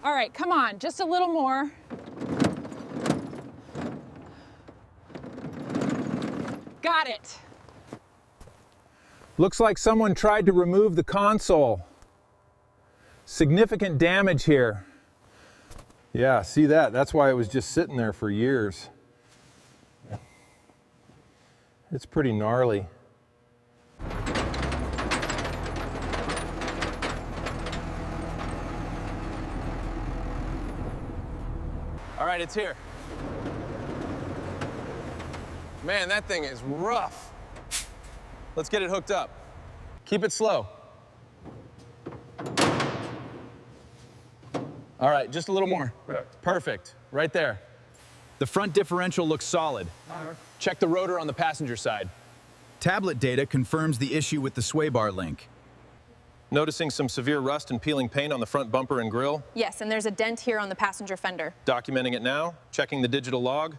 All right, come on, just a little more. Got it. Looks like someone tried to remove the console. Significant damage here. Yeah, see that? That's why it was just sitting there for years. It's pretty gnarly. All right, it's here. Man, that thing is rough. Let's get it hooked up. Keep it slow. All right, just a little more. Perfect, right there. The front differential looks solid. Check the rotor on the passenger side. Tablet data confirms the issue with the sway bar link. Noticing some severe rust and peeling paint on the front bumper and grille. Yes, and there's a dent here on the passenger fender. Documenting it now, checking the digital log.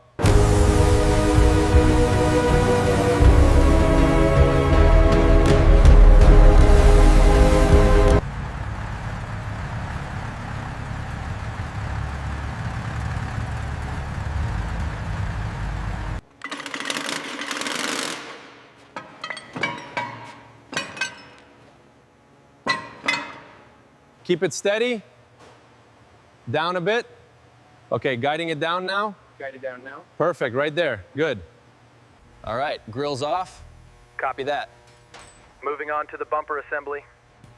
Keep it steady. Down a bit. Okay, guiding it down now. Guide it down now. Perfect, right there. Good. All right, grill's off. Copy that. Moving on to the bumper assembly.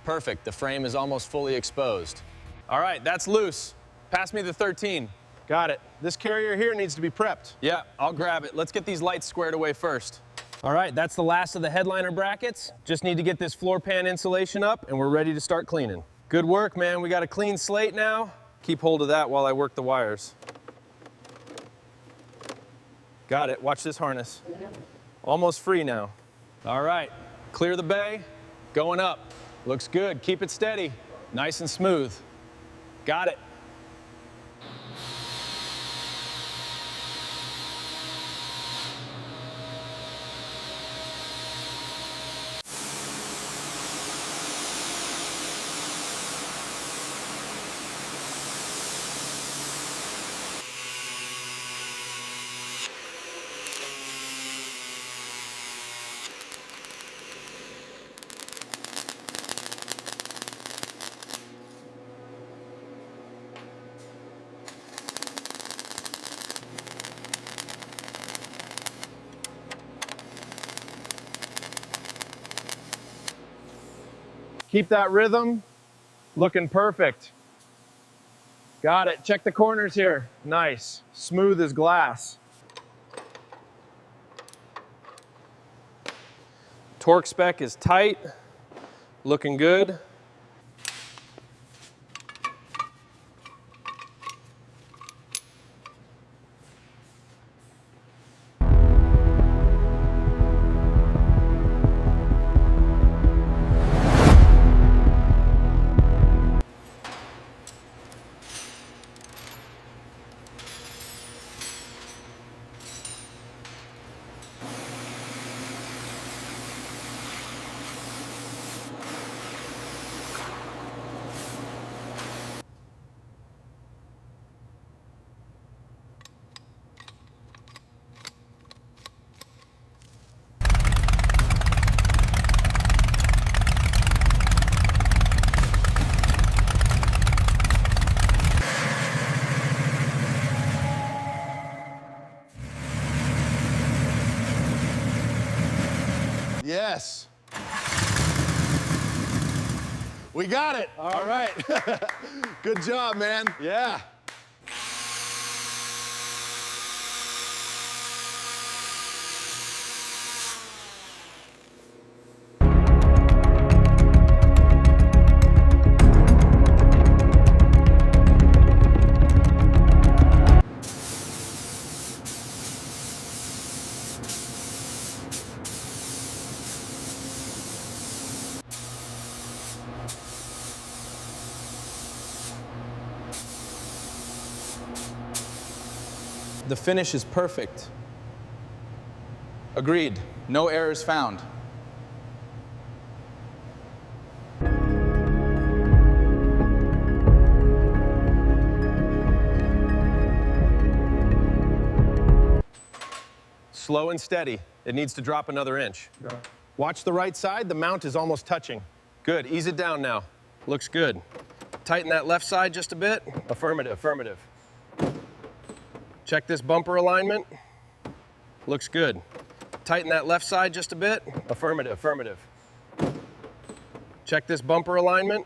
Perfect, the frame is almost fully exposed. All right, that's loose. Pass me the 13. Got it. This carrier here needs to be prepped. Yeah, I'll grab it. Let's get these lights squared away first. All right, that's the last of the headliner brackets. Just need to get this floor pan insulation up and we're ready to start cleaning. Good work, man. We got a clean slate now. Keep hold of that while I work the wires. Got it. Watch this harness. Almost free now. All right. Clear the bay. Going up. Looks good. Keep it steady. Nice and smooth. Got it. Keep that rhythm. Looking perfect. Got it. Check the corners here. Nice. Smooth as glass. Torque spec is tight. Looking good. Yes. We got it. All right. Good job, man. Yeah. The finish is perfect. Agreed. No errors found. Slow and steady. It needs to drop another inch. Watch the right side. The mount is almost touching. Good. Ease it down now. Looks good. Tighten that left side just a bit. Affirmative, affirmative. Check this bumper alignment. Looks good. Tighten that left side just a bit. Affirmative, affirmative. Check this bumper alignment.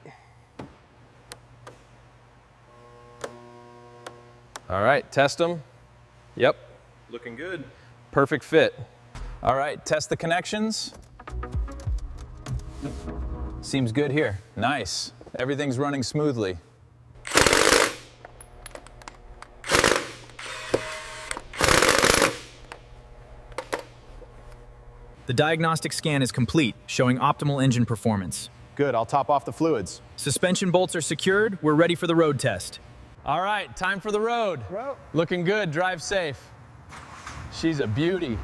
All right, test them. Yep. Looking good. Perfect fit. All right, test the connections. Seems good here. Nice. Everything's running smoothly. The diagnostic scan is complete, showing optimal engine performance. Good, I'll top off the fluids. Suspension bolts are secured. We're ready for the road test. All right, time for the road. Looking good, drive safe. She's a beauty.